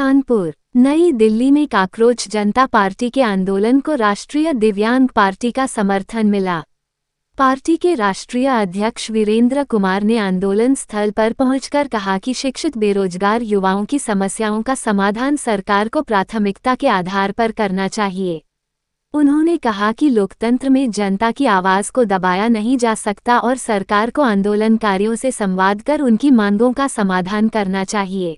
कानपुर, नई दिल्ली में कॉकरोच जनता पार्टी के आंदोलन को राष्ट्रीय दिव्यांग पार्टी का समर्थन मिला। पार्टी के राष्ट्रीय अध्यक्ष वीरेंद्र कुमार ने आंदोलन स्थल पर पहुंचकर कहा कि शिक्षित बेरोजगार युवाओं की समस्याओं का समाधान सरकार को प्राथमिकता के आधार पर करना चाहिए। उन्होंने कहा कि लोकतंत्र में जनता की आवाज को दबाया नहीं जा सकता और सरकार को आंदोलनकारियों से संवाद कर उनकी मांगों का समाधान करना चाहिए।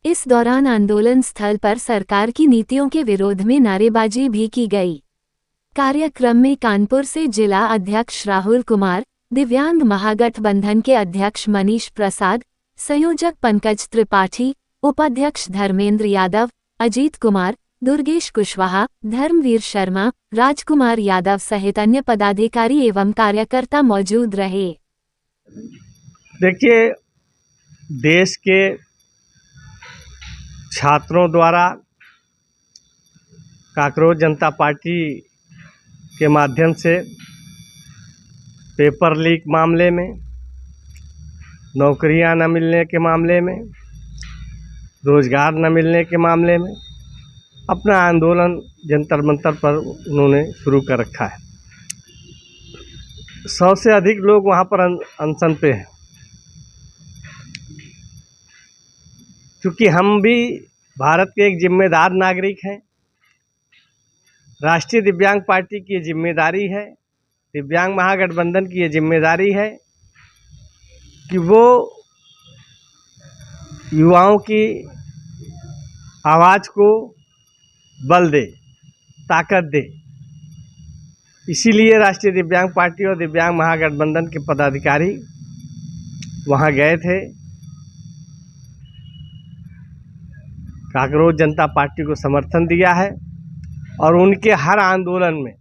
इस दौरान आंदोलन स्थल पर सरकार की नीतियों के विरोध में नारेबाजी भी की गई। कार्यक्रम में कानपुर से जिला अध्यक्ष राहुल कुमार, दिव्यांग महागठबंधन के अध्यक्ष मनीष प्रसाद, संयोजक पंकज त्रिपाठी, उपाध्यक्ष धर्मेंद्र यादव, अजीत कुमार, दुर्गेश कुशवाहा, धर्मवीर शर्मा, राजकुमार यादव सहित अन्य पदाधिकारी एवं कार्यकर्ता मौजूद रहे। देखिए, देश के छात्रों द्वारा कॉकरोच जनता पार्टी के माध्यम से पेपर लीक मामले में, नौकरियां न मिलने के मामले में, रोजगार न मिलने के मामले में अपना आंदोलन जंतर मंतर पर उन्होंने शुरू कर रखा है। 100 से अधिक लोग वहां पर अनशन पे हैं। क्योंकि हम भी भारत के एक जिम्मेदार नागरिक हैं। राष्ट्रीय दिव्यांग पार्टी की ये जिम्मेदारी है, दिव्यांग महागठबंधन की ये जिम्मेदारी है कि वो युवाओं की आवाज़ को बल दे, ताकत दे। इसीलिए राष्ट्रीय दिव्यांग पार्टी और दिव्यांग महागठबंधन के पदाधिकारी वहाँ गए थे। कॉकरोच जनता पार्टी को समर्थन दिया है और उनके हर आंदोलन में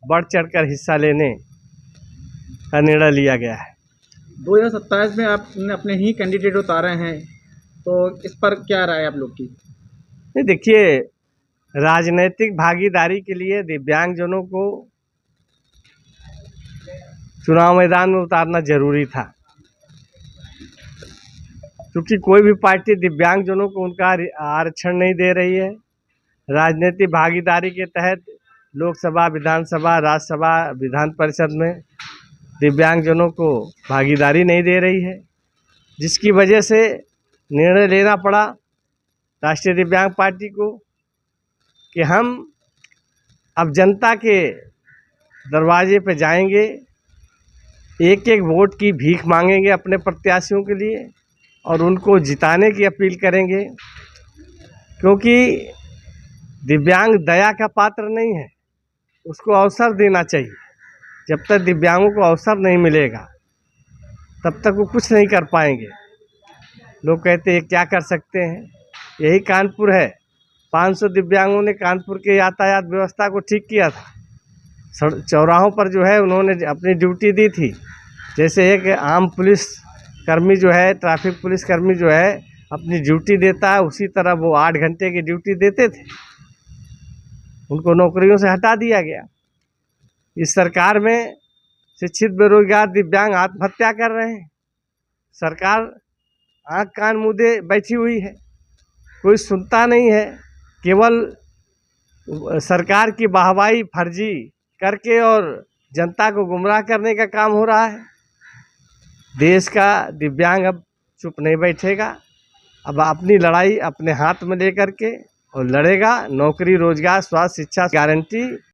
बढ़ चढ़कर हिस्सा लेने का निर्णय लिया गया है। 2027 में आपने अपने ही कैंडिडेट उतारे हैं, तो इस पर क्या राय आप लोग की? नहीं, देखिए, राजनीतिक भागीदारी के लिए दिव्यांगजनों को चुनाव मैदान में उतारना जरूरी था। क्योंकि कोई भी पार्टी दिव्यांगजनों को उनका आरक्षण नहीं दे रही है। राजनीतिक भागीदारी के तहत लोकसभा, विधानसभा, राज्यसभा, विधान परिषद में दिव्यांगजनों को भागीदारी नहीं दे रही है, जिसकी वजह से निर्णय लेना पड़ा राष्ट्रीय दिव्यांग पार्टी को कि हम अब जनता के दरवाजे पे जाएंगे, एक एक वोट की भीख मांगेंगे अपने प्रत्याशियों के लिए और उनको जिताने की अपील करेंगे। क्योंकि दिव्यांग दया का पात्र नहीं है, उसको अवसर देना चाहिए। जब तक दिव्यांगों को अवसर नहीं मिलेगा तब तक वो कुछ नहीं कर पाएंगे। लोग कहते हैं क्या कर सकते हैं। यही कानपुर है, 500 दिव्यांगों ने कानपुर के यातायात व्यवस्था को ठीक किया था। चौराहों पर जो है उन्होंने अपनी ड्यूटी दी थी। जैसे एक आम पुलिस कर्मी जो है, ट्रैफिक पुलिस कर्मी जो है अपनी ड्यूटी देता है, उसी तरह वो 8 घंटे की ड्यूटी देते थे। उनको नौकरियों से हटा दिया गया। इस सरकार में शिक्षित बेरोजगार दिव्यांग आत्महत्या कर रहे हैं। सरकार आँख कान मूंदे बैठी हुई है, कोई सुनता नहीं है। केवल सरकार की वाहवाही फर्जी करके और जनता को गुमराह करने का काम हो रहा है। देश का दिव्यांग अब चुप नहीं बैठेगा। अब अपनी लड़ाई अपने हाथ में लेकर के और लड़ेगा। नौकरी, रोजगार, स्वास्थ्य, शिक्षा गारंटी